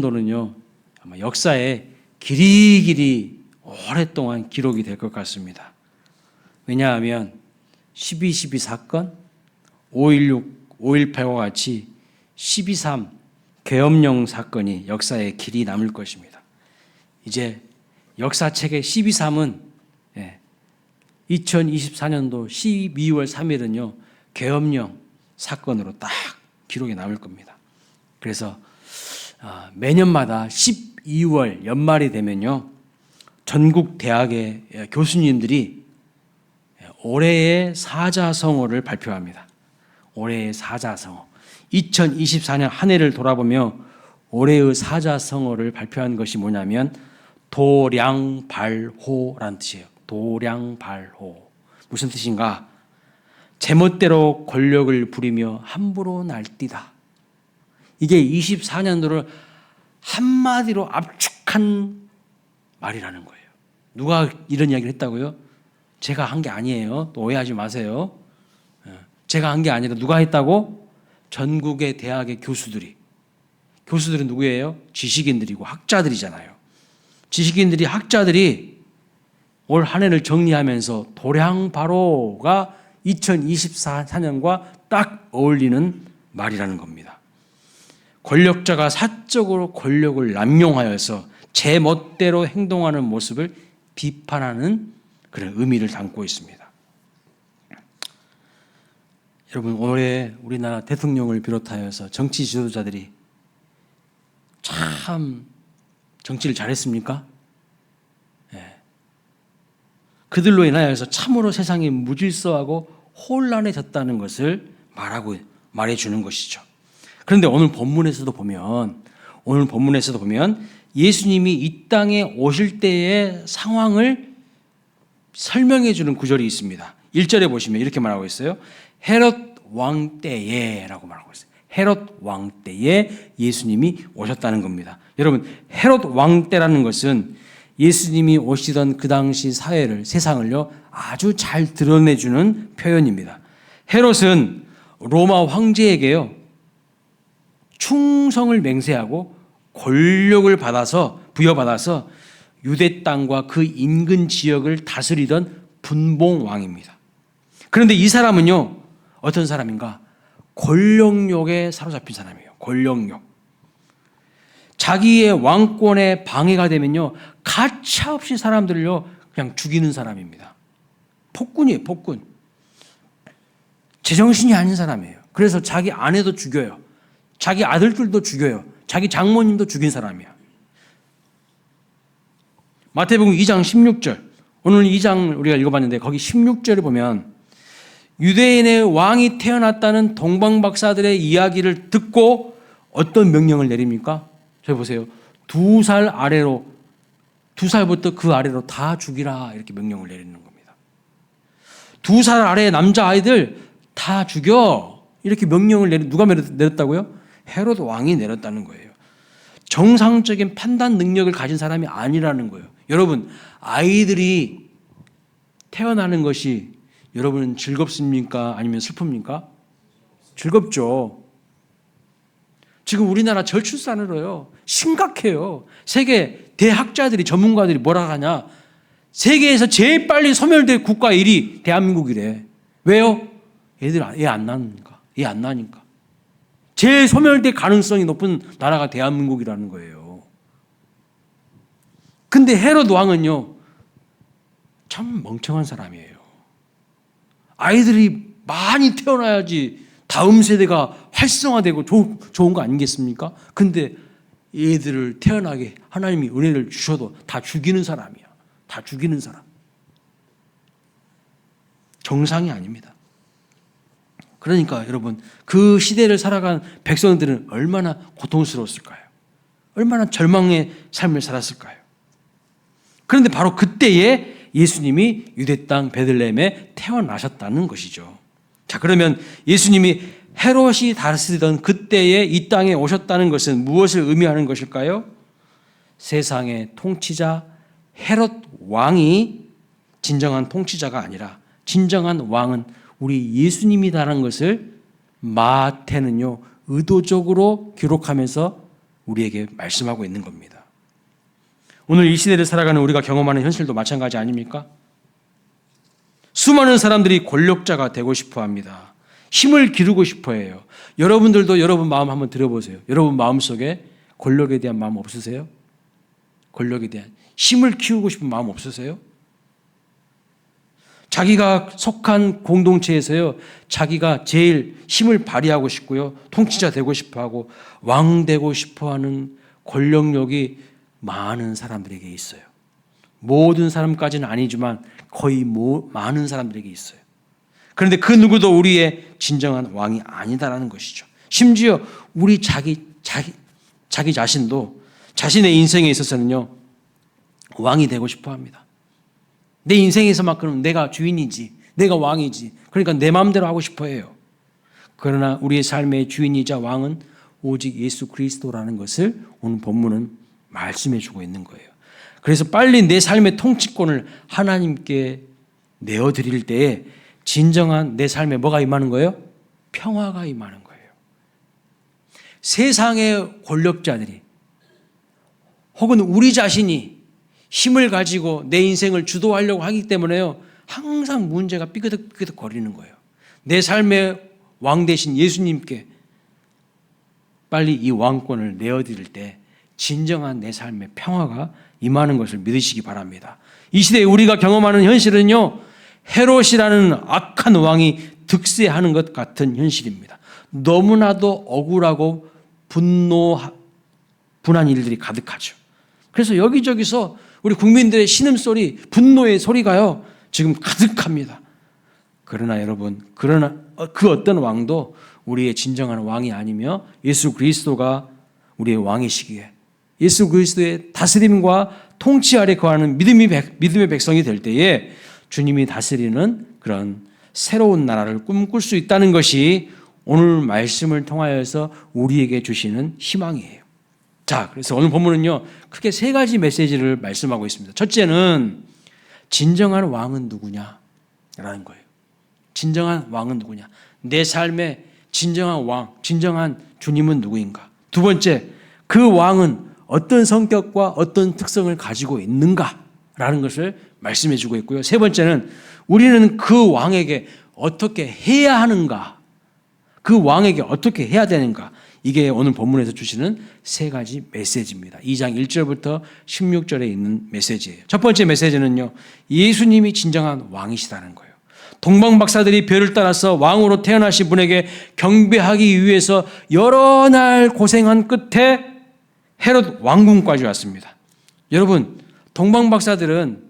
도는요 아마 역사에 길이길이 오랫동안 기록이 될 것 같습니다. 왜냐하면 12.12 사건, 5.16, 5.18과 같이 12.3 계엄령 사건이 역사에 길이 남을 것입니다. 이제 역사책의 12.3은 2024년도 12월 3일은요 계엄령 사건으로 딱 기록에 남을 겁니다. 그래서 매년마다 12월 연말이 되면요 전국 대학의 교수님들이 올해의 사자성어를 발표합니다. 올해의 사자성어 2024년 한 해를 돌아보며 올해의 사자성어를 발표한 것이 뭐냐면 도량발호라는 뜻이에요. 도량발호. 무슨 뜻인가? 제멋대로 권력을 부리며 함부로 날뛰다. 이게 24년도를 한마디로 압축한 말이라는 거예요. 누가 이런 이야기를 했다고요? 제가 한 게 아니에요. 또 오해하지 마세요. 제가 한 게 아니라 누가 했다고? 전국의 대학의 교수들이. 교수들은 누구예요? 지식인들이고 학자들이잖아요. 지식인들이 학자들이 올 한 해를 정리하면서 도량발호가 2024년과 딱 어울리는 말이라는 겁니다. 권력자가 사적으로 권력을 남용하여서 제 멋대로 행동하는 모습을 비판하는 그런 의미를 담고 있습니다. 여러분, 올해 우리나라 대통령을 비롯하여서 정치 지도자들이 참 정치를 잘했습니까? 그들로 인하여서 참으로 세상이 무질서하고 혼란해졌다는 것을 말해주는 것이죠. 그런데 오늘 본문에서도 보면 예수님이 이 땅에 오실 때의 상황을 설명해 주는 구절이 있습니다. 1절에 보시면 이렇게 말하고 있어요. 헤롯 왕 때에 라고 말하고 있어요. 헤롯 왕 때에 예수님이 오셨다는 겁니다. 여러분, 헤롯 왕 때라는 것은 예수님이 오시던 그 당시 사회를, 세상을요 아주 잘 드러내주는 표현입니다. 헤롯은 로마 황제에게요 충성을 맹세하고 권력을 부여받아서 유대 땅과 그 인근 지역을 다스리던 분봉왕입니다. 그런데 이 사람은요 어떤 사람인가? 권력욕에 사로잡힌 사람이에요. 권력욕. 자기의 왕권에 방해가 되면요 가차없이 사람들을요 그냥 죽이는 사람입니다. 폭군이에요. 폭군. 제정신이 아닌 사람이에요. 그래서 자기 아내도 죽여요. 자기 아들들도 죽여요. 자기 장모님도 죽인 사람이야. 마태복음 2장 16절. 오늘 2장 우리가 읽어봤는데 거기 16절을 보면 유대인의 왕이 태어났다는 동방박사들의 이야기를 듣고 어떤 명령을 내립니까? 저기 보세요. 2살부터 그 아래로 다 죽이라 이렇게 명령을 내리는 겁니다. 2살 아래의 남자아이들 다 죽여 이렇게 명령을 누가 내렸다고요? 헤롯 왕이 내렸다는 거예요. 정상적인 판단 능력을 가진 사람이 아니라는 거예요. 여러분, 아이들이 태어나는 것이 여러분은 즐겁습니까? 아니면 슬픕니까? 즐겁죠. 지금 우리나라 저출산으로요 심각해요. 세계 대학자들이 전문가들이 뭐라 하냐? 세계에서 제일 빨리 소멸될 국가 1위 대한민국이래. 왜요? 애들 애 안 나니까. 애 안 나니까. 제일 소멸될 가능성이 높은 나라가 대한민국이라는 거예요. 근데 헤롯 왕은요 참 멍청한 사람이에요. 아이들이 많이 태어나야지 다음 세대가 활성화되고 좋은 거 아니겠습니까? 근데 얘들을 태어나게 하나님이 은혜를 주셔도 다 죽이는 사람이야. 다 죽이는 사람. 정상이 아닙니다. 그러니까 여러분 그 시대를 살아간 백성들은 얼마나 고통스러웠을까요? 얼마나 절망의 삶을 살았을까요? 그런데 바로 그때에 예수님이 유대 땅 베들레헴에 태어나셨다는 것이죠. 자, 그러면 예수님이 헤롯이 다스리던 그때에 이 땅에 오셨다는 것은 무엇을 의미하는 것일까요? 세상의 통치자 헤롯 왕이 진정한 통치자가 아니라 진정한 왕은 우리 예수님이다라는 것을 마태는요 의도적으로 기록하면서 우리에게 말씀하고 있는 겁니다. 오늘 이 시대를 살아가는 우리가 경험하는 현실도 마찬가지 아닙니까? 수많은 사람들이 권력자가 되고 싶어 합니다. 힘을 기르고 싶어 해요. 여러분들도 여러분 마음 한번 들어보세요. 여러분 마음속에 권력에 대한 마음 없으세요? 권력에 대한 힘을 키우고 싶은 마음 없으세요? 자기가 속한 공동체에서요, 자기가 제일 힘을 발휘하고 싶고요, 통치자 되고 싶어하고 왕 되고 싶어하는 권력력이 많은 사람들에게 있어요. 모든 사람까지는 아니지만 거의 많은 사람들에게 있어요. 그런데 그 누구도 우리의 진정한 왕이 아니다라는 것이죠. 심지어 우리 자기 자신도 자신의 인생에 있어서는요, 왕이 되고 싶어 합니다. 내 인생에서만큼은 내가 주인이지, 내가 왕이지. 그러니까 내 마음대로 하고 싶어 해요. 그러나 우리의 삶의 주인이자 왕은 오직 예수 그리스도라는 것을 오늘 본문은 말씀해 주고 있는 거예요. 그래서 빨리 내 삶의 통치권을 하나님께 내어드릴 때에 진정한 내 삶에 뭐가 임하는 거예요? 평화가 임하는 거예요. 세상의 권력자들이 혹은 우리 자신이 힘을 가지고 내 인생을 주도하려고 하기 때문에요, 항상 문제가 삐그덕삐그덕 거리는 거예요. 내 삶의 왕 대신 예수님께 빨리 이 왕권을 내어드릴 때 진정한 내 삶의 평화가 임하는 것을 믿으시기 바랍니다. 이 시대에 우리가 경험하는 현실은요, 헤롯이라는 악한 왕이 득세하는 것 같은 현실입니다. 너무나도 억울하고 분한 일들이 가득하죠. 그래서 여기저기서 우리 국민들의 신음소리, 분노의 소리가요, 지금 가득합니다. 그러나 여러분, 그 어떤 왕도 우리의 진정한 왕이 아니며 예수 그리스도가 우리의 왕이시기에 예수 그리스도의 다스림과 통치 아래 거하는 믿음의 백성이 될 때에 주님이 다스리는 그런 새로운 나라를 꿈꿀 수 있다는 것이 오늘 말씀을 통하여서 우리에게 주시는 희망이에요. 자, 그래서 오늘 본문은요, 크게 세 가지 메시지를 말씀하고 있습니다. 첫째는 진정한 왕은 누구냐라는 거예요. 진정한 왕은 누구냐? 내 삶의 진정한 왕, 진정한 주님은 누구인가? 두 번째, 그 왕은 어떤 성격과 어떤 특성을 가지고 있는가라는 것을 말씀해 주고 있고요. 세 번째는 우리는 그 왕에게 어떻게 해야 하는가? 그 왕에게 어떻게 해야 되는가? 이게 오늘 본문에서 주시는 세 가지 메시지입니다. 2장 1절부터 16절에 있는 메시지예요. 첫 번째 메시지는요, 예수님이 진정한 왕이시다는 거예요. 동방 박사들이 별을 따라서 왕으로 태어나신 분에게 경배하기 위해서 여러 날 고생한 끝에 헤롯 왕궁까지 왔습니다. 여러분, 동방 박사들은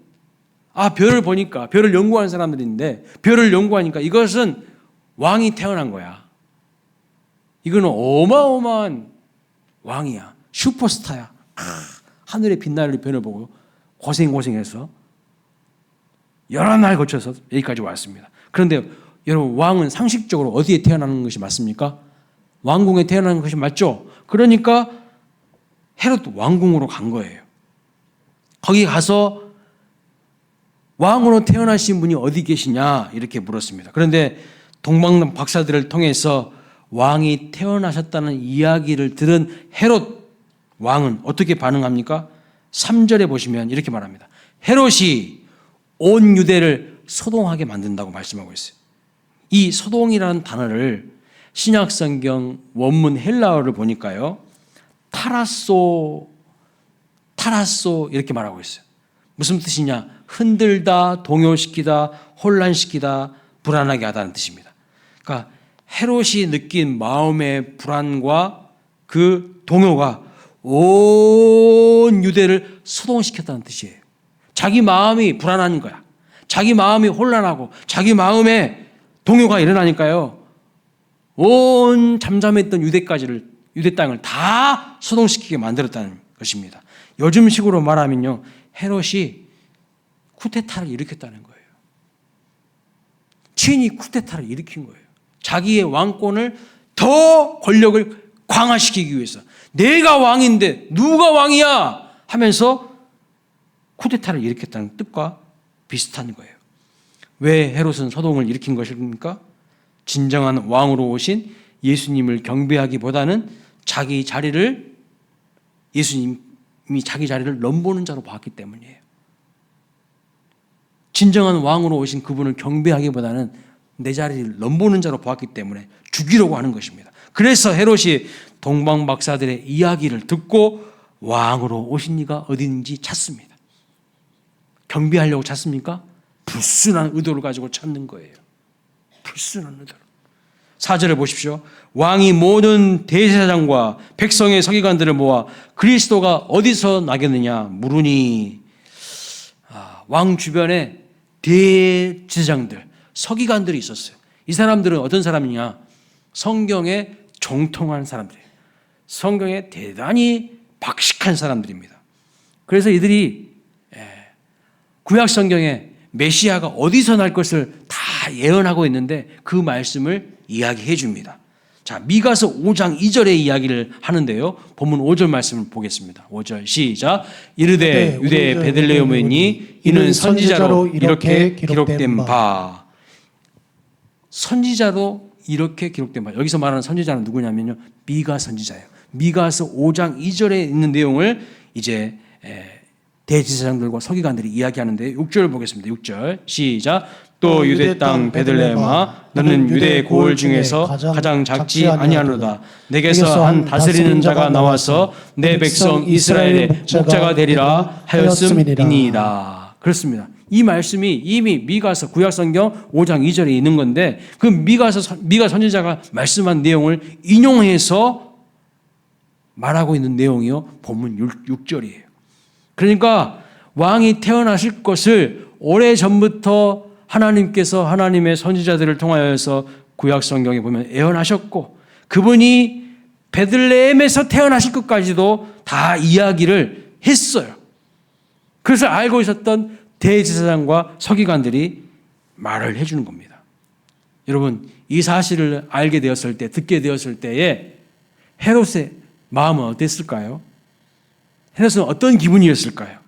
별을 보니까, 별을 연구하는 사람들인데 별을 연구하니까 이것은 왕이 태어난 거야. 이거는 어마어마한 왕이야. 슈퍼스타야. 하늘에 빛나는 별을 보고 고생해서 여러 날 거쳐서 여기까지 왔습니다. 그런데 여러분, 왕은 상식적으로 어디에 태어나는 것이 맞습니까? 왕궁에 태어나는 것이 맞죠? 그러니까 헤롯 왕궁으로 간 거예요. 거기 가서 왕으로 태어나신 분이 어디 계시냐 이렇게 물었습니다. 그런데 동방 박사들을 통해서 왕이 태어나셨다는 이야기를 들은 헤롯 왕은 어떻게 반응합니까? 3절에 보시면 이렇게 말합니다. 헤롯이 온 유대를 소동하게 만든다고 말씀하고 있어요. 이 소동이라는 단어를 신약성경 원문 헬라어를 보니까요, 타라소 이렇게 말하고 있어요. 무슨 뜻이냐? 흔들다, 동요시키다, 혼란시키다, 불안하게 하다는 뜻입니다. 그러니까 헤롯이 느낀 마음의 불안과 그 동요가 온 유대를 소동시켰다는 뜻이에요. 자기 마음이 불안한 거야. 자기 마음이 혼란하고 자기 마음에 동요가 일어나니까요, 온 잠잠했던 유대 땅을 다 소동시키게 만들었다는 것입니다. 요즘식으로 말하면요, 헤롯이 쿠데타를 일으켰다는 거예요. 친히 쿠데타를 일으킨 거예요. 자기의 왕권을 더 권력을 강화시키기 위해서, 내가 왕인데 누가 왕이야 하면서 쿠데타를 일으켰다는 뜻과 비슷한 거예요. 왜 헤롯은 소동을 일으킨 것입니까? 진정한 왕으로 오신 예수님을 경배하기보다는 자기 자리를 예수님이 자기 자리를 넘보는 자로 봤기 때문이에요. 진정한 왕으로 오신 그분을 경배하기보다는 내 자리를 넘보는 자로 보았기 때문에 죽이려고 하는 것입니다. 그래서 헤롯이 동방박사들의 이야기를 듣고 왕으로 오신 이가 어딘지 찾습니다. 경배하려고 찾습니까? 불순한 의도를 가지고 찾는 거예요. 불순한 의도로. 4절에 보십시오. 왕이 모든 대제사장과 백성의 서기관들을 모아 그리스도가 어디서 나겠느냐 물으니, 왕 주변에 대제사장들, 서기관들이 있었어요. 이 사람들은 어떤 사람이냐? 성경에 정통한 사람들이에요. 성경에 대단히 박식한 사람들입니다. 그래서 이들이 구약 성경에 메시아가 어디서 날 것을 다 예언하고 있는데 그 말씀을 이야기해 줍니다. 자, 미가서 5장 2절의 이야기를 하는데요. 본문 5절 말씀을 보겠습니다. 5절 시작. 이르되 유대 베들레헴에 있니 이는 선지자로 이렇게 기록된 바. 선지자로 이렇게 기록된 바. 여기서 말하는 선지자는 누구냐면요, 미가 선지자예요. 미가서 5장 2절에 있는 내용을 이제 대제사장들과 서기관들이 이야기하는데 6절 보겠습니다. 6절 시작. 또 유대 땅 베들레헴아 너는 유대 고을 중에서 가장 작지 아니하노다. 내게서 한 다스리는 자가 나와서 내 백성 이스라엘의 목자가 되리라 하였음이니이다. 그렇습니다. 이 말씀이 이미 미가서 구약성경 5장 2절에 있는 건데 그 미가 선지자가 말씀한 내용을 인용해서 말하고 있는 내용이요, 본문 6절이에요. 그러니까 왕이 태어나실 것을 오래전부터 하나님께서 하나님의 선지자들을 통하여서 구약 성경에 보면 예언하셨고 그분이 베들레헴에서 태어나실 것까지도 다 이야기를 했어요. 그래서 알고 있었던 대제사장과 서기관들이 말을 해주는 겁니다. 여러분, 이 사실을 알게 되었을 때, 듣게 되었을 때에 헤롯의 마음은 어땠을까요? 헤롯은 어떤 기분이었을까요?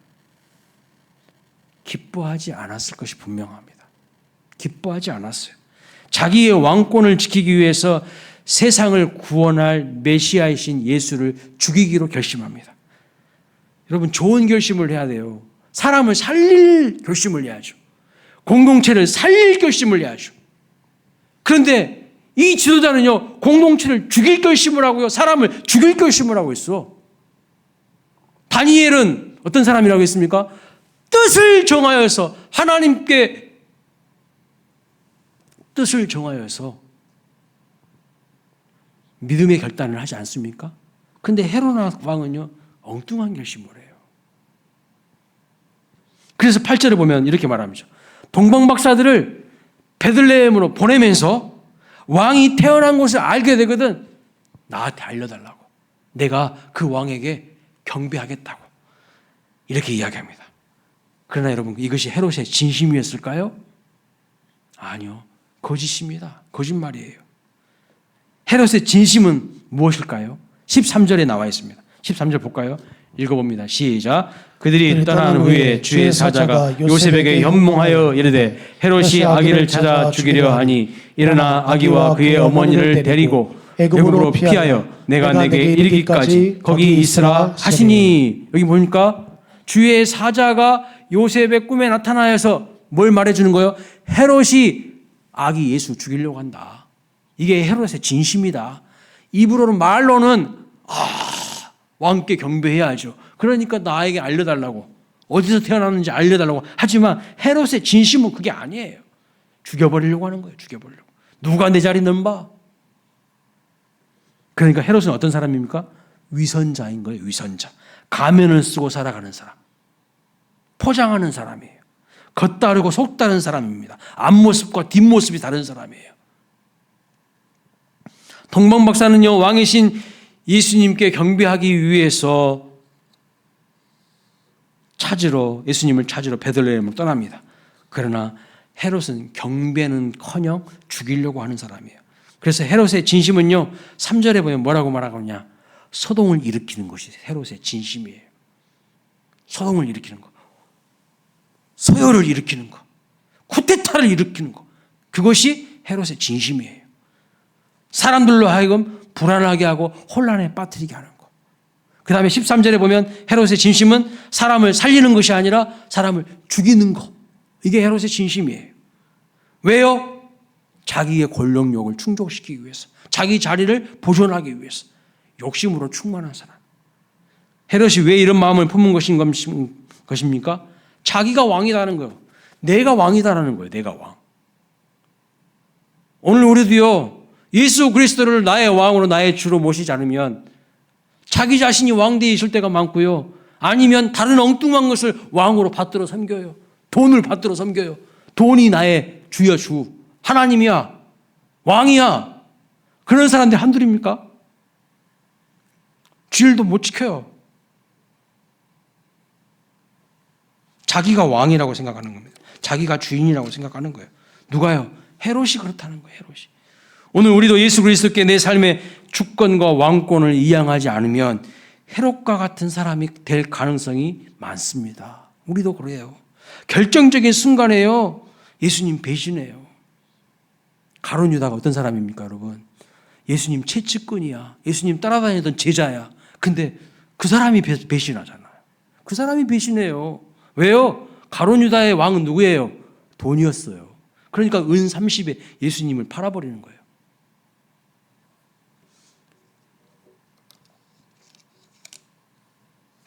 기뻐하지 않았을 것이 분명합니다. 기뻐하지 않았어요. 자기의 왕권을 지키기 위해서 세상을 구원할 메시아이신 예수를 죽이기로 결심합니다. 여러분, 좋은 결심을 해야 돼요. 사람을 살릴 결심을 해야죠. 공동체를 살릴 결심을 해야죠. 그런데 이 지도자는요, 공동체를 죽일 결심을 하고요, 사람을 죽일 결심을 하고 있어. 다니엘은 어떤 사람이라고 했습니까? 뜻을 정하여서 하나님께 뜻을 정하여서 믿음의 결단을 하지 않습니까? 근데 헤롯 왕은요, 엉뚱한 결심을 해요. 그래서 8절에 보면 이렇게 말합니다. 동방박사들을 베들레헴으로 보내면서 왕이 태어난 곳을 알게 되거든 나한테 알려달라고. 내가 그 왕에게 경배하겠다고. 이렇게 이야기합니다. 그러나 여러분, 이것이 헤롯의 진심이었을까요? 아니요. 거짓입니다. 거짓말이에요. 헤롯의 진심은 무엇일까요? 13절에 나와 있습니다. 13절 볼까요? 읽어봅니다. 시작. 그들이 떠난 후에 주의 사자가 요셉에게 현몽하여 이르되 헤롯이 아기를 찾아 죽이려 하니 일어나 아기와 그의 어머니를 데리고 애굽으로 피하여 내가 내게 이르기까지 거기 있으라 하시니. 여기 보니까 주의 사자가 요셉의 꿈에 나타나서 뭘 말해주는 거예요? 헤롯이 아기 예수 죽이려고 한다. 이게 헤롯의 진심이다. 입으로는 말로는 왕께 경배해야죠. 그러니까 나에게 알려달라고, 어디서 태어났는지 알려달라고 하지만 헤롯의 진심은 그게 아니에요. 죽여버리려고 하는 거예요. 죽여버리려고. 누가 내 자리 넘봐? 그러니까 헤롯은 어떤 사람입니까? 위선자인 거예요. 위선자. 가면을 쓰고 살아가는 사람. 포장하는 사람이에요. 겉다르고 속다른 사람입니다. 앞모습과 뒷모습이 다른 사람이에요. 동방박사는요, 왕이신 예수님께 경배하기 위해서 예수님을 찾으러 베들레헴으로 떠납니다. 그러나 헤롯은 경배는커녕 죽이려고 하는 사람이에요. 그래서 헤롯의 진심은요, 3절에 보면 뭐라고 말하거든요? 소동을 일으키는 것이 헤롯의 진심이에요. 소동을 일으키는 것. 소요를 일으키는 것, 쿠데타를 일으키는 것, 그것이 헤롯의 진심이에요. 사람들로 하여금 불안하게 하고 혼란에 빠뜨리게 하는 것. 그 다음에 13절에 보면 헤롯의 진심은 사람을 살리는 것이 아니라 사람을 죽이는 것. 이게 헤롯의 진심이에요. 왜요? 자기의 권력욕을 충족시키기 위해서, 자기 자리를 보존하기 위해서, 욕심으로 충만한 사람. 헤롯이 왜 이런 마음을 품은 것입니까? 자기가 왕이라는 거예요. 내가 왕이다라는 거예요. 내가 왕. 오늘 우리도요, 예수 그리스도를 나의 왕으로 나의 주로 모시지 않으면 자기 자신이 왕되어 있을 때가 많고요. 아니면 다른 엉뚱한 것을 왕으로 받들어 섬겨요. 돈을 받들어 섬겨요. 돈이 나의 주여 주. 하나님이야. 왕이야. 그런 사람들이 한둘입니까? 주일도 못 지켜요. 자기가 왕이라고 생각하는 겁니다. 자기가 주인이라고 생각하는 거예요. 누가요? 헤롯이 그렇다는 거예요. 헤롯이. 오늘 우리도 예수 그리스도께 내 삶의 주권과 왕권을 이양하지 않으면 헤롯과 같은 사람이 될 가능성이 많습니다. 우리도 그래요. 결정적인 순간에요, 예수님 배신해요. 가룟 유다가 어떤 사람입니까, 여러분? 예수님 채찍꾼이야. 예수님 따라다니던 제자야. 근데 그 사람이 배신하잖아요. 그 사람이 배신해요. 왜요? 가룟 유다의 왕은 누구예요? 돈이었어요. 그러니까 은 30에 예수님을 팔아버리는 거예요.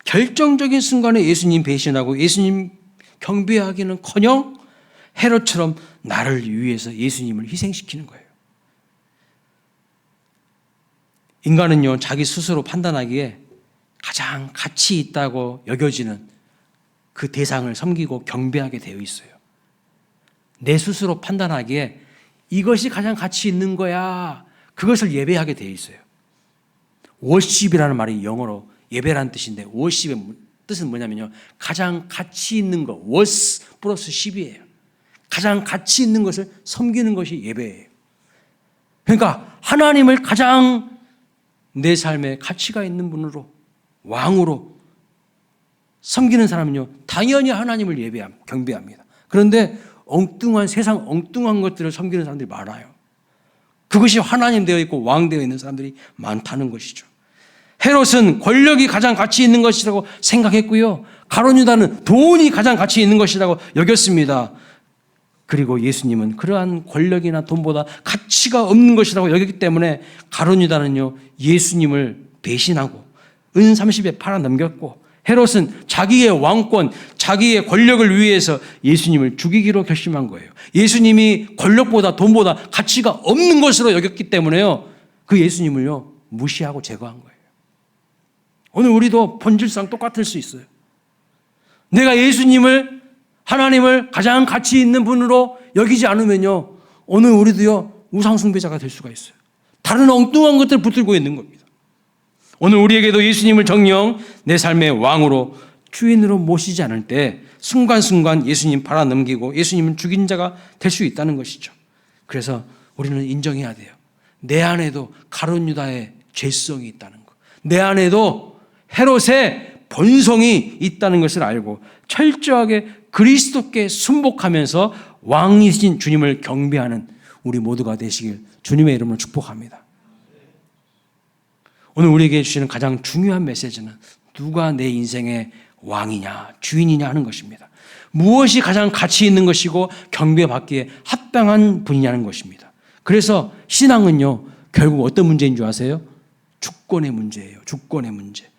결정적인 순간에 예수님 배신하고 예수님 경배하기는커녕 헤롯처럼 나를 위해서 예수님을 희생시키는 거예요. 인간은요, 자기 스스로 판단하기에 가장 가치 있다고 여겨지는 그 대상을 섬기고 경배하게 되어 있어요. 내 스스로 판단하기에 이것이 가장 가치 있는 거야, 그것을 예배하게 되어 있어요. 워십이라는 말이 영어로 예배라는 뜻인데, 워십의 뜻은 뭐냐면요, 가장 가치 있는 것, 워스 플러스 10이에요. 가장 가치 있는 것을 섬기는 것이 예배예요. 그러니까 하나님을 가장 내 삶에 가치가 있는 분으로, 왕으로 섬기는 사람은요, 당연히 하나님을 경배합니다. 그런데 엉뚱한, 세상 엉뚱한 것들을 섬기는 사람들이 많아요. 그것이 하나님 되어 있고 왕 되어 있는 사람들이 많다는 것이죠. 헤롯은 권력이 가장 가치 있는 것이라고 생각했고요, 가룟 유다는 돈이 가장 가치 있는 것이라고 여겼습니다. 그리고 예수님은 그러한 권력이나 돈보다 가치가 없는 것이라고 여겼기 때문에 가룟 유다는요, 예수님을 배신하고 은 30에 팔아 넘겼고, 헤롯은 자기의 왕권, 자기의 권력을 위해서 예수님을 죽이기로 결심한 거예요. 예수님이 권력보다 돈보다 가치가 없는 것으로 여겼기 때문에요, 그 예수님을요, 무시하고 제거한 거예요. 오늘 우리도 본질상 똑같을 수 있어요. 내가 예수님을, 하나님을 가장 가치 있는 분으로 여기지 않으면요, 오늘 우리도요, 우상숭배자가 될 수가 있어요. 다른 엉뚱한 것들을 붙들고 있는 겁니다. 오늘 우리에게도 예수님을 정녕 내 삶의 왕으로, 주인으로 모시지 않을 때 순간순간 예수님 팔아 넘기고 예수님을 죽인 자가 될 수 있다는 것이죠. 그래서 우리는 인정해야 돼요. 내 안에도 가룟 유다의 죄성이 있다는 것, 내 안에도 헤롯의 본성이 있다는 것을 알고 철저하게 그리스도께 순복하면서 왕이신 주님을 경배하는 우리 모두가 되시길 주님의 이름으로 축복합니다. 오늘 우리에게 주시는 가장 중요한 메시지는 누가 내 인생의 왕이냐, 주인이냐 하는 것입니다. 무엇이 가장 가치 있는 것이고 경배받기에 합당한 분이냐는 것입니다. 그래서 신앙은요, 결국 어떤 문제인 줄 아세요? 주권의 문제예요. 주권의 문제.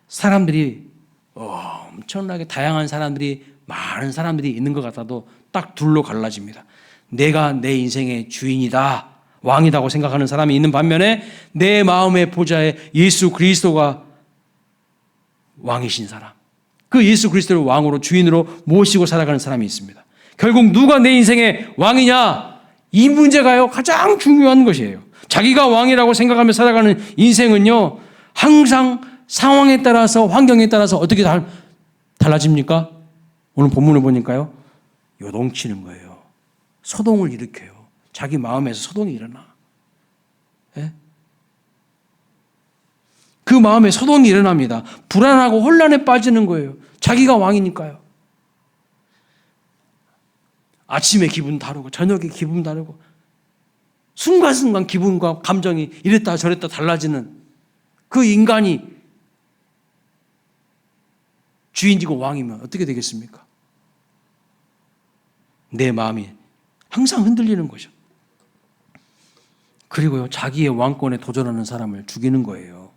사람들이 엄청나게 다양한 사람들이, 많은 사람들이 있는 것 같아도 딱 둘로 갈라집니다. 내가 내 인생의 주인이다, 왕이라고 생각하는 사람이 있는 반면에 내 마음의 보좌에 예수 그리스도가 왕이신 사람, 그 예수 그리스도를 왕으로, 주인으로 모시고 살아가는 사람이 있습니다. 결국 누가 내 인생의 왕이냐, 이 문제가요, 가장 중요한 것이에요. 자기가 왕이라고 생각하며 살아가는 인생은요, 항상 상황에 따라서, 환경에 따라서 어떻게 달라집니까? 오늘 본문을 보니까요, 요동치는 거예요. 소동을 일으켜요. 자기 마음에서 소동이 일어나. 예? 그 마음에 소동이 일어납니다. 불안하고 혼란에 빠지는 거예요. 자기가 왕이니까요. 아침에 기분 다르고 저녁에 기분 다르고 순간순간 기분과 감정이 이랬다 저랬다 달라지는 그 인간이 주인이고 왕이면 어떻게 되겠습니까? 내 마음이 항상 흔들리는 거죠. 그리고요, 자기의 왕권에 도전하는 사람을 죽이는 거예요.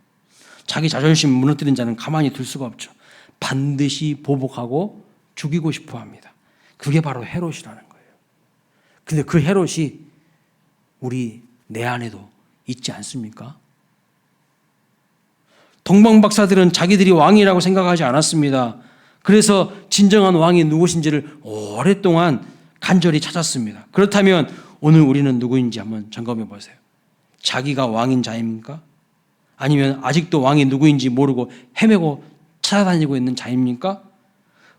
자기 자존심 무너뜨린 자는 가만히 둘 수가 없죠. 반드시 보복하고 죽이고 싶어 합니다. 그게 바로 헤롯이라는 거예요. 근데 그 헤롯이 우리 내 안에도 있지 않습니까? 동방박사들은 자기들이 왕이라고 생각하지 않았습니다. 그래서 진정한 왕이 누구신지를 오랫동안 간절히 찾았습니다. 그렇다면 오늘 우리는 누구인지 한번 점검해 보세요. 자기가 왕인 자입니까? 아니면 아직도 왕이 누구인지 모르고 헤매고 찾아다니고 있는 자입니까?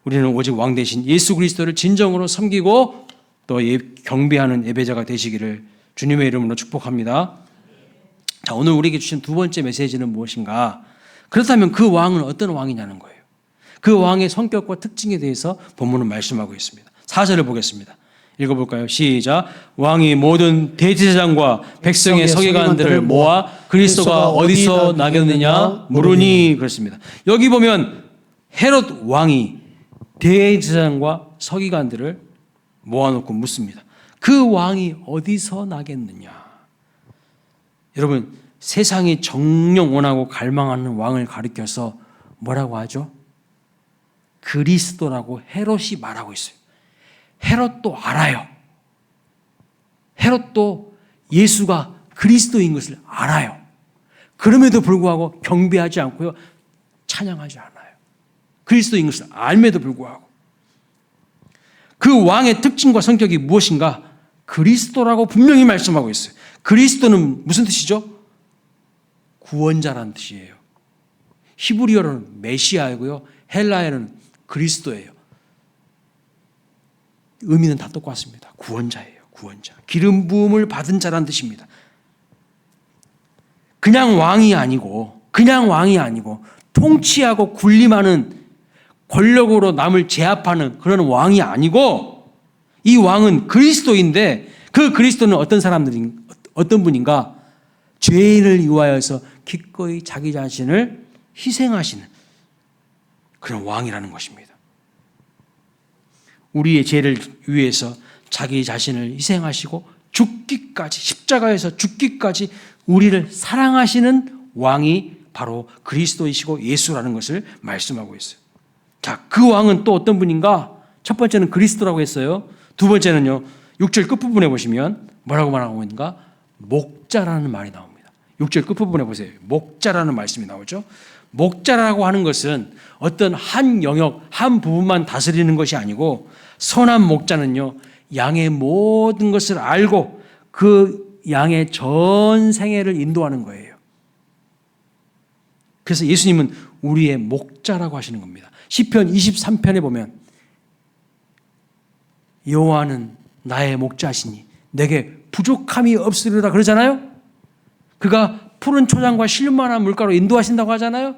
우리는 오직 왕 대신 예수 그리스도를 진정으로 섬기고 또 경배하는 예배자가 되시기를 주님의 이름으로 축복합니다. 자, 오늘 우리에게 주신 두 번째 메시지는 무엇인가? 그렇다면 그 왕은 어떤 왕이냐는 거예요. 그 왕의 성격과 특징에 대해서 본문은 말씀하고 있습니다. 4절을 보겠습니다. 읽어볼까요? 시작. 왕이 모든 대제사장과 백성의 서기관들을 모아 그리스도가 어디서 나겠느냐 물으니 그렇습니다. 여기 보면 헤롯 왕이 대제사장과 서기관들을 모아놓고 묻습니다. 그 왕이 어디서 나겠느냐? 여러분, 세상이 정령 원하고 갈망하는 왕을 가리켜서 뭐라고 하죠? 그리스도라고 헤롯이 말하고 있어요. 헤롯도 알아요. 헤롯도 예수가 그리스도인 것을 알아요. 그럼에도 불구하고 경배하지 않고요, 찬양하지 않아요. 그리스도인 것을 알면도 불구하고. 그 왕의 특징과 성격이 무엇인가? 그리스도라고 분명히 말씀하고 있어요. 그리스도는 무슨 뜻이죠? 구원자라는 뜻이에요. 히브리어로는 메시아이고요, 헬라어로는 그리스도예요. 의미는 다 똑같습니다. 구원자예요. 구원자. 기름 부음을 받은 자라는 뜻입니다. 그냥 왕이 아니고 통치하고 군림하는 권력으로 남을 제압하는 그런 왕이 아니고 이 왕은 그리스도인데 그 그리스도는 어떤 분인가? 죄인을 위하여서 기꺼이 자기 자신을 희생하시는 그런 왕이라는 것입니다. 우리의 죄를 위해서 자기 자신을 희생하시고 죽기까지, 십자가에서 죽기까지 우리를 사랑하시는 왕이 바로 그리스도이시고 예수라는 것을 말씀하고 있어요. 자, 그 왕은 또 어떤 분인가? 첫 번째는 그리스도라고 했어요. 두 번째는요, 6절 끝부분에 보시면 뭐라고 말하고 있는가? 목자라는 말이 나옵니다. 6절 끝부분에 보세요. 목자라는 말씀이 나오죠. 목자라고 하는 것은 어떤 한 영역, 한 부분만 다스리는 것이 아니고 선한 목자는요, 양의 모든 것을 알고 그 양의 전 생애를 인도하는 거예요. 그래서 예수님은 우리의 목자라고 하시는 겁니다. 시편 23편에 보면 여호와는 나의 목자시니 내게 부족함이 없으리로다 그러잖아요. 그가 푸른 초장과 실만한 물가로 인도하신다고 하잖아요.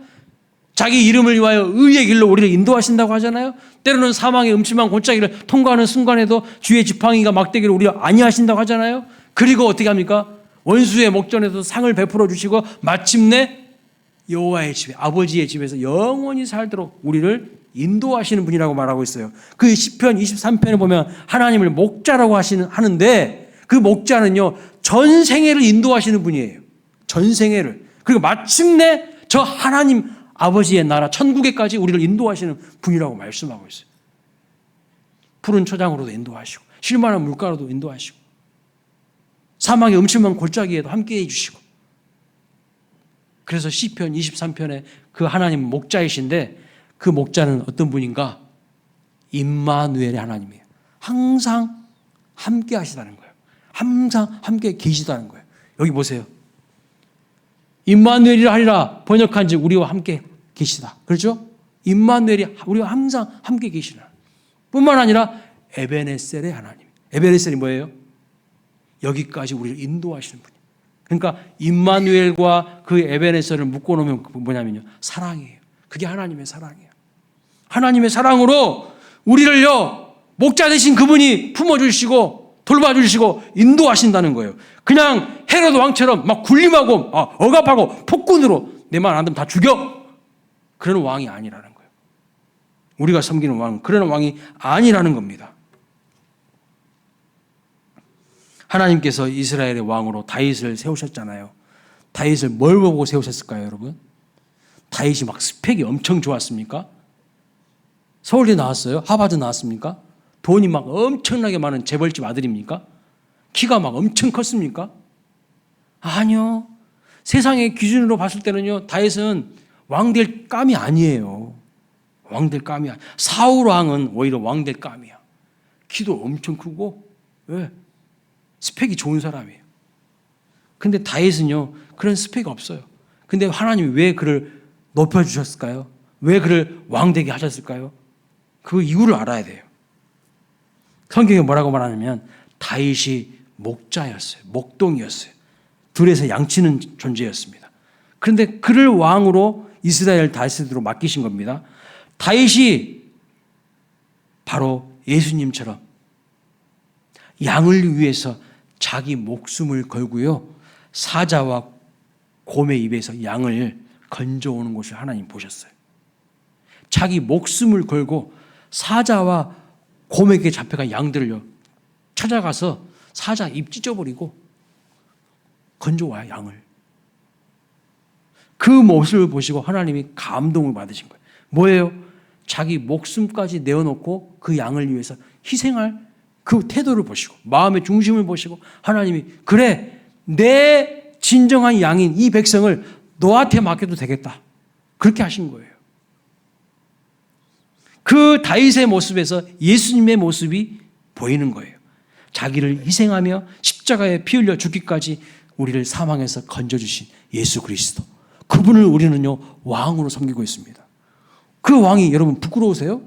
자기 이름을 위하여 의의 길로 우리를 인도하신다고 하잖아요. 때로는 사망의 음침한 골짜기를 통과하는 순간에도 주의 지팡이가 막대기를 우리를 안위하신다고 하잖아요. 그리고 어떻게 합니까? 원수의 목전에서 상을 베풀어 주시고 마침내 여호와의 집에, 아버지의 집에서 영원히 살도록 우리를 인도하시는 분이라고 말하고 있어요. 그 시편 23편에 보면 하나님을 목자라고 하는데 그 목자는요, 전 생애를 인도하시는 분이에요. 전 생애를. 그리고 마침내 저 하나님 아버지의 나라 천국에까지 우리를 인도하시는 분이라고 말씀하고 있어요. 푸른 초장으로도 인도하시고 실만한 물가로도 인도하시고 사망의 음침한 골짜기에도 함께해 주시고. 그래서 시편 23편에 그 하나님 목자이신데 그 목자는 어떤 분인가? 임마누엘의 하나님이에요. 항상 함께 하시다는 거예요. 항상 함께 계시다는 거예요. 여기 보세요. 임마누엘이라 하리라 번역한 지 우리와 함께 계시다. 그렇죠? 임마누엘이 우리와 항상 함께 계시다. 뿐만 아니라 에베네셀의 하나님. 에베네셀이 뭐예요? 여기까지 우리를 인도하시는 분이에요. 그러니까 임마누엘과 그 에베네셀을 묶어놓으면 뭐냐면요, 사랑이에요. 그게 하나님의 사랑이에요. 하나님의 사랑으로 우리를요, 목자 되신 그분이 품어주시고 돌봐주시고 인도하신다는 거예요. 그냥 헤롯 왕처럼 막 군림하고 억압하고 폭군으로 내 말 안 들으면 다 죽여, 그런 왕이 아니라는 거예요. 우리가 섬기는 왕, 그런 왕이 아니라는 겁니다. 하나님께서 이스라엘의 왕으로 다윗을 세우셨잖아요. 다윗을 뭘 보고 세우셨을까요, 여러분? 다윗이 막 스펙이 엄청 좋았습니까? 서울대 나왔어요? 하버드 나왔습니까? 돈이 막 엄청나게 많은 재벌집 아들입니까? 키가 막 엄청 컸습니까? 아니요. 세상의 기준으로 봤을 때는요, 다윗은 왕될 감이 아니에요. 왕될 감이 아니야. 사울 왕은 오히려 왕될 감이야. 키도 엄청 크고, 왜? 스펙이 좋은 사람이에요. 근데 다윗은요, 그런 스펙이 없어요. 근데 하나님이 왜 그를 높여주셨을까요? 왜 그를 왕되게 하셨을까요? 그 이유를 알아야 돼요. 성경에 뭐라고 말하냐면 다윗이 목자였어요. 목동이었어요. 들에서 양치는 존재였습니다. 그런데 그를 왕으로 이스라엘 다윗으로 맡기신 겁니다. 다윗이 바로 예수님처럼 양을 위해서 자기 목숨을 걸고요, 사자와 곰의 입에서 양을 건져오는 것을 하나님 보셨어요. 자기 목숨을 걸고 사자와 곰에게 잡혀간 양들을요, 찾아가서 사자 입 찢어버리고 건져와요, 양을. 그 모습을 보시고 하나님이 감동을 받으신 거예요. 뭐예요? 자기 목숨까지 내어놓고 그 양을 위해서 희생할 그 태도를 보시고, 마음의 중심을 보시고, 하나님이 그래, 내 진정한 양인 이 백성을 너한테 맡겨도 되겠다, 그렇게 하신 거예요. 그 다윗의 모습에서 예수님의 모습이 보이는 거예요. 자기를 희생하며 십자가에 피 흘려 죽기까지 우리를 사망에서 건져주신 예수 그리스도, 그분을 우리는요 왕으로 섬기고 있습니다. 그 왕이 여러분 부끄러우세요?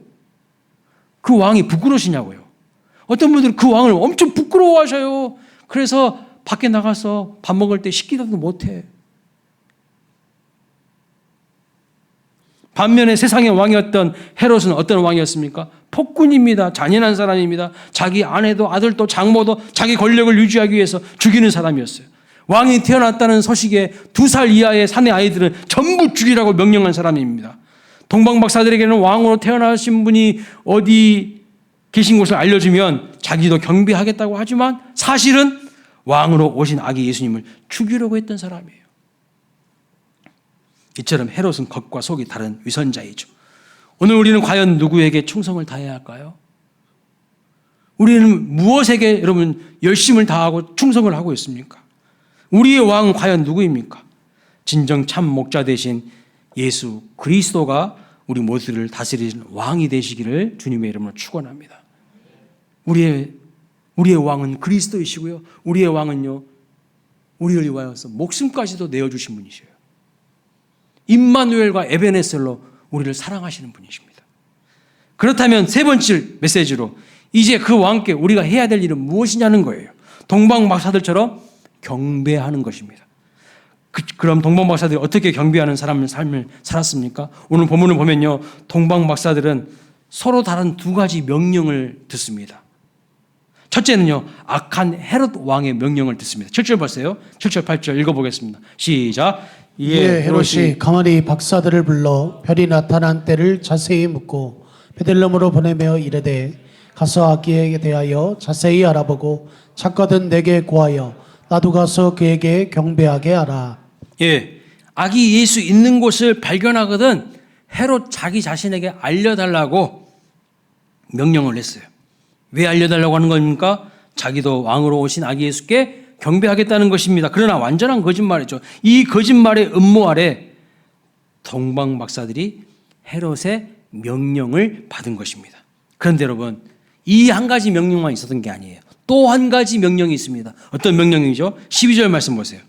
그 왕이 부끄러우시냐고요? 어떤 분들은 그 왕을 엄청 부끄러워하셔요. 그래서 밖에 나가서 밥 먹을 때 식기도 못해. 반면에 세상의 왕이었던 헤롯은 어떤 왕이었습니까? 폭군입니다. 잔인한 사람입니다. 자기 아내도 아들도 장모도 자기 권력을 유지하기 위해서 죽이는 사람이었어요. 왕이 태어났다는 소식에 2살 이하의 사내 아이들은 전부 죽이라고 명령한 사람입니다. 동방박사들에게는 왕으로 태어나신 분이 어디 계신 곳을 알려주면 자기도 경배하겠다고 하지만 사실은 왕으로 오신 아기 예수님을 죽이려고 했던 사람이에요. 이처럼 헤롯은 겉과 속이 다른 위선자이죠. 오늘 우리는 과연 누구에게 충성을 다해야 할까요? 우리는 무엇에게 여러분 열심을 다하고 충성을 하고 있습니까? 우리의 왕은 과연 누구입니까? 진정 참 목자 되신 예수 그리스도가 우리 모두를 다스리는 왕이 되시기를 주님의 이름으로 축원합니다. 우리의 왕은 그리스도이시고요, 우리의 왕은요 우리를 위하여서 목숨까지도 내어주신 분이셔요. 임마누엘과 에베네셀로 우리를 사랑하시는 분이십니다. 그렇다면 세 번째 메시지로 이제 그 왕께 우리가 해야 될 일은 무엇이냐는 거예요. 동방박사들처럼 경배하는 것입니다. 그럼 동방박사들이 어떻게 경배하는 삶을 살았습니까? 오늘 본문을 보면요, 동방박사들은 서로 다른 2가지 명령을 듣습니다. 첫째는요, 악한 헤롯 왕의 명령을 듣습니다. 7절 보세요. 7절 8절 읽어보겠습니다. 시작. 이에 헤롯이 가만히 박사들을 불러 별이 나타난 때를 자세히 묻고 베들레헴으로 보내며 이르되 가서 아기에게 대하여 자세히 알아보고 찾거든 내게 고하여 나도 가서 그에게 경배하게 하라. 예, 아기 예수 있는 곳을 발견하거든 헤롯 자기 자신에게 알려달라고 명령을 했어요. 왜 알려달라고 하는 겁니까? 자기도 왕으로 오신 아기 예수께 경배하겠다는 것입니다. 그러나 완전한 거짓말이죠. 이 거짓말의 음모 아래 동방박사들이 헤롯의 명령을 받은 것입니다. 그런데 여러분, 이 한 가지 명령만 있었던 게 아니에요. 또 한 가지 명령이 있습니다. 어떤 명령이죠? 12절 말씀 보세요.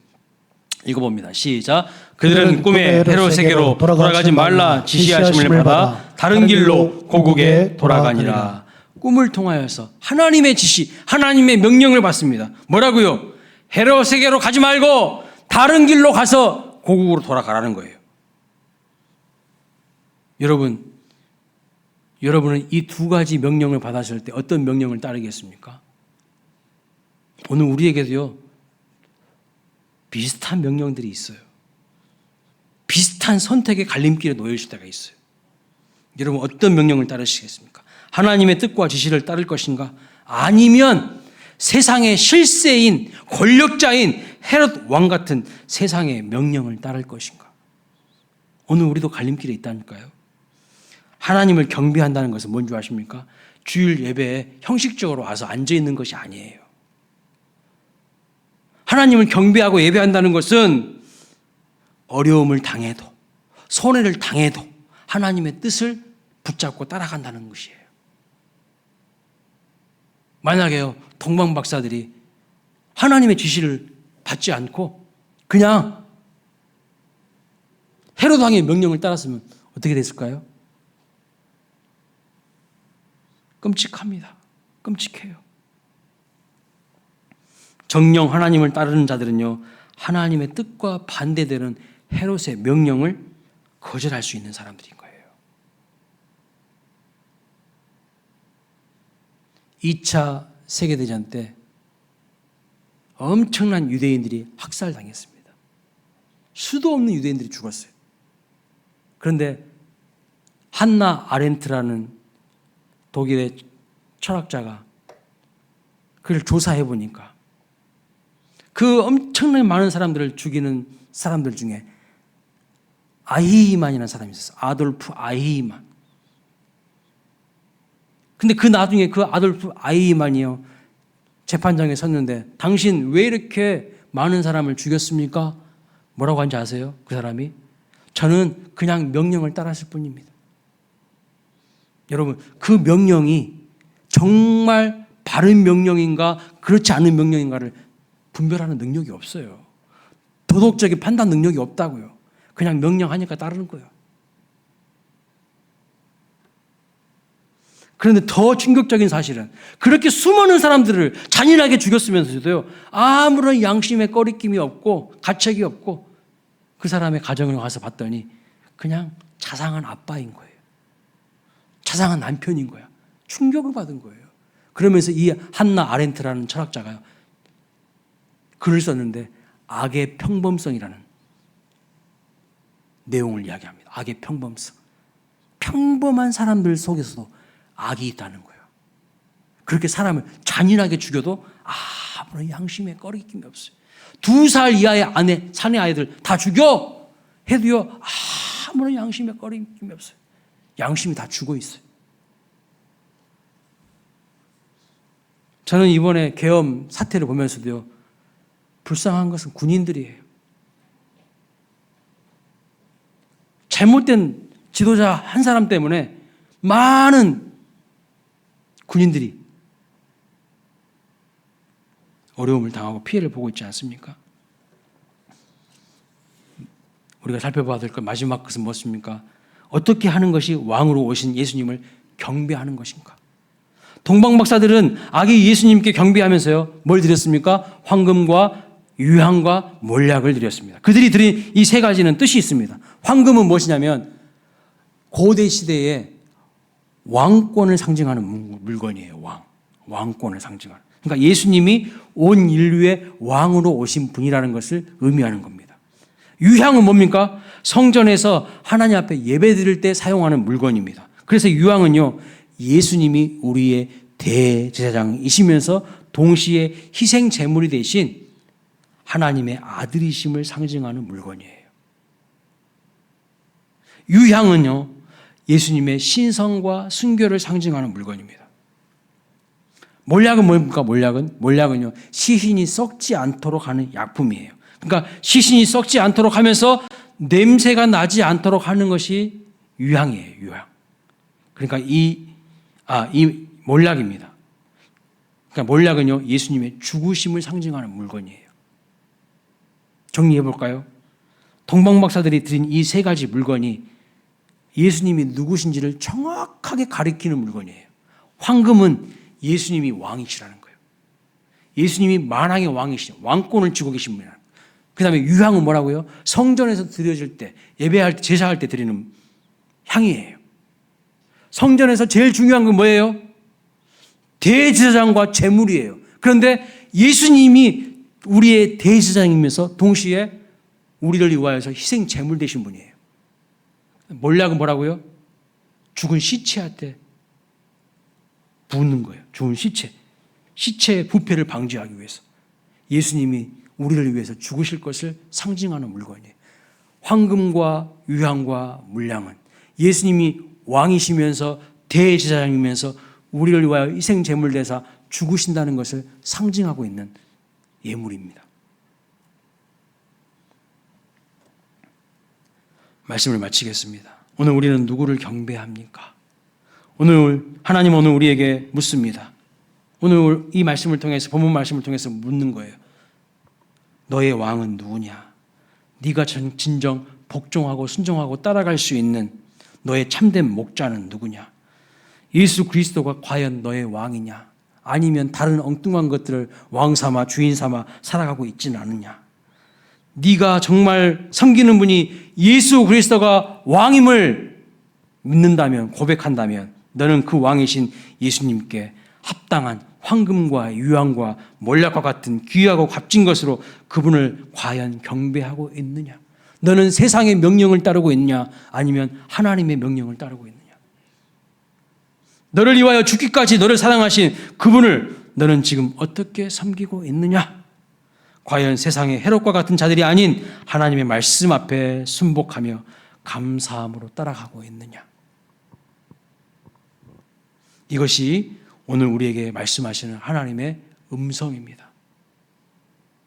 읽어봅니다. 시작. 그들은 꿈에 헤롯에게로 돌아가지 말라 지시하심을 받아 다른 길로 고국에 돌아가니라. 꿈을 통하여서 하나님의 지시, 하나님의 명령을 받습니다. 뭐라고요? 헤롯에게로 가지 말고 다른 길로 가서 고국으로 돌아가라는 거예요. 여러분은 이 2가지 명령을 받았을 때 어떤 명령을 따르겠습니까? 오늘 우리에게도요, 비슷한 명령들이 있어요. 비슷한 선택의 갈림길에 놓여 있을 때가 있어요. 여러분 어떤 명령을 따르시겠습니까? 하나님의 뜻과 지시를 따를 것인가? 아니면 세상의 실세인 권력자인 헤롯 왕 같은 세상의 명령을 따를 것인가? 오늘 우리도 갈림길에 있다니까요. 하나님을 경배한다는 것은 뭔지 아십니까? 주일 예배에 형식적으로 와서 앉아 있는 것이 아니에요. 하나님을 경배하고 예배한다는 것은 어려움을 당해도 손해를 당해도 하나님의 뜻을 붙잡고 따라간다는 것이에요. 만약에요, 동방 박사들이 하나님의 지시를 받지 않고 그냥 헤롯 왕의 명령을 따랐으면 어떻게 됐을까요? 끔찍합니다. 끔찍해요. 정령 하나님을 따르는 자들은요, 하나님의 뜻과 반대되는 헤롯의 명령을 거절할 수 있는 사람들인 거예요. 2차 세계대전 때 엄청난 유대인들이 학살당했습니다. 수도 없는 유대인들이 죽었어요. 그런데 한나 아렌트라는 독일의 철학자가 그를 조사해 보니까 그 엄청나게 많은 사람들을 죽이는 사람들 중에 아히이만이라는 사람이 있었어요. 아돌프 아히이만. 근데 그 나중에 그 아돌프 아히이만이요, 재판장에 섰는데 당신 왜 이렇게 많은 사람을 죽였습니까? 뭐라고 한지 아세요? 그 사람이 저는 그냥 명령을 따랐을 뿐입니다. 여러분, 그 명령이 정말 바른 명령인가 그렇지 않은 명령인가를 분별하는 능력이 없어요. 도덕적인 판단 능력이 없다고요. 그냥 명령하니까 따르는 거예요. 그런데 더 충격적인 사실은 그렇게 수많은 사람들을 잔인하게 죽였으면서도요, 아무런 양심의 꺼리낌이 없고 가책이 없고 그 사람의 가정을 가서 봤더니 그냥 자상한 아빠인 거예요. 자상한 남편인 거야. 충격을 받은 거예요. 그러면서 이 한나 아렌트라는 철학자가요, 글을 썼는데 악의 평범성이라는 내용을 이야기합니다. 악의 평범성. 평범한 사람들 속에서도 악이 있다는 거예요. 그렇게 사람을 잔인하게 죽여도 아무런 양심의 꺼리낌이 없어요. 2살 이하의 사내 아이들 다 죽여 해도요, 아무런 양심의 꺼리낌이 없어요. 양심이 다 죽어 있어요. 저는 이번에 계엄 사태를 보면서도요, 불쌍한 것은 군인들이에요. 잘못된 지도자 한 사람 때문에 많은 군인들이 어려움을 당하고 피해를 보고 있지 않습니까? 우리가 살펴봐야 될 것 마지막 것은 무엇입니까? 어떻게 하는 것이 왕으로 오신 예수님을 경배하는 것인가? 동방 박사들은 아기 예수님께 경배하면서요, 뭘 드렸습니까? 황금과 유향과 몰약을 드렸습니다. 그들이 드린 이 세 가지는 뜻이 있습니다. 황금은 무엇이냐면 고대 시대에 왕권을 상징하는 물건이에요. 왕권을 상징하는. 그러니까 예수님이 온 인류의 왕으로 오신 분이라는 것을 의미하는 겁니다. 유향은 뭡니까? 성전에서 하나님 앞에 예배 드릴 때 사용하는 물건입니다. 그래서 유향은요, 예수님이 우리의 대제사장이시면서 동시에 희생 제물이 되신 하나님의 아들이심을 상징하는 물건이에요. 유향은요, 예수님의 신성과 순교를 상징하는 물건입니다. 몰약은 뭡니까? 몰약은요, 시신이 썩지 않도록 하는 약품이에요. 그러니까 시신이 썩지 않도록 하면서 냄새가 나지 않도록 하는 것이 유향이에요. 유향. 그러니까 이 몰약입니다. 그러니까 몰약은요, 예수님의 죽으심을 상징하는 물건이에요. 정리해 볼까요? 동방박사들이 드린 이 세 가지 물건이 예수님이 누구신지를 정확하게 가리키는 물건이에요. 황금은 예수님이 왕이시라는 거예요. 예수님이 만왕의 왕이시죠. 왕권을 쥐고 계신 분이라는 거예요. 그 다음에 유향은 뭐라고요? 성전에서 드려질 때, 예배할 때, 제사할 때 드리는 향이에요. 성전에서 제일 중요한 건 뭐예요? 대제사장과 제물이에요. 그런데 예수님이 우리의 대제사장이면서 동시에 우리를 위하여서 희생 제물 되신 분이에요. 몰약은 뭐라고요? 죽은 시체한테 붓는 거예요. 죽은 시체의 부패를 방지하기 위해서. 예수님이 우리를 위해서 죽으실 것을 상징하는 물건이에요. 황금과 유향과 물량은 예수님이 왕이시면서 대제사장이면서 우리를 위하여 희생제물 대사 죽으신다는 것을 상징하고 있는 예물입니다. 말씀을 마치겠습니다. 오늘 우리는 누구를 경배합니까? 오늘 우리에게 묻습니다. 오늘 이 말씀을 통해서, 본문 말씀을 통해서 묻는 거예요. 너의 왕은 누구냐? 네가 진정 복종하고 순종하고 따라갈 수 있는 너의 참된 목자는 누구냐? 예수 그리스도가 과연 너의 왕이냐? 아니면 다른 엉뚱한 것들을 왕 삼아 주인 삼아 살아가고 있지는 않느냐? 네가 정말 섬기는 분이 예수 그리스도가 왕임을 믿는다면, 고백한다면 너는 그 왕이신 예수님께 합당한 황금과 유황과 몰약과 같은 귀하고 값진 것으로 그분을 과연 경배하고 있느냐? 너는 세상의 명령을 따르고 있느냐? 아니면 하나님의 명령을 따르고 있느냐? 너를 위하여 죽기까지 너를 사랑하신 그분을 너는 지금 어떻게 섬기고 있느냐? 과연 세상의 헤롯과 같은 자들이 아닌 하나님의 말씀 앞에 순복하며 감사함으로 따라가고 있느냐? 이것이 오늘 우리에게 말씀하시는 하나님의 음성입니다.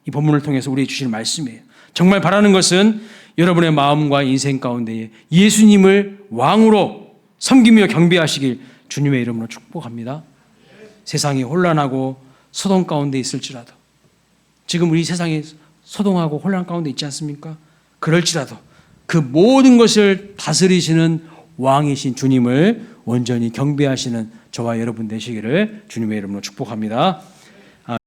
이 본문을 통해서 우리에게 주실 말씀이에요. 정말 바라는 것은 여러분의 마음과 인생 가운데에 예수님을 왕으로 섬기며 경배하시길 주님의 이름으로 축복합니다. 세상이 혼란하고 소동 가운데 있을지라도, 지금 우리 세상이 소동하고 혼란 가운데 있지 않습니까? 그럴지라도 그 모든 것을 다스리시는 왕이신 주님을 온전히 경배하시는 저와 여러분 되시기를 주님의 이름으로 축복합니다.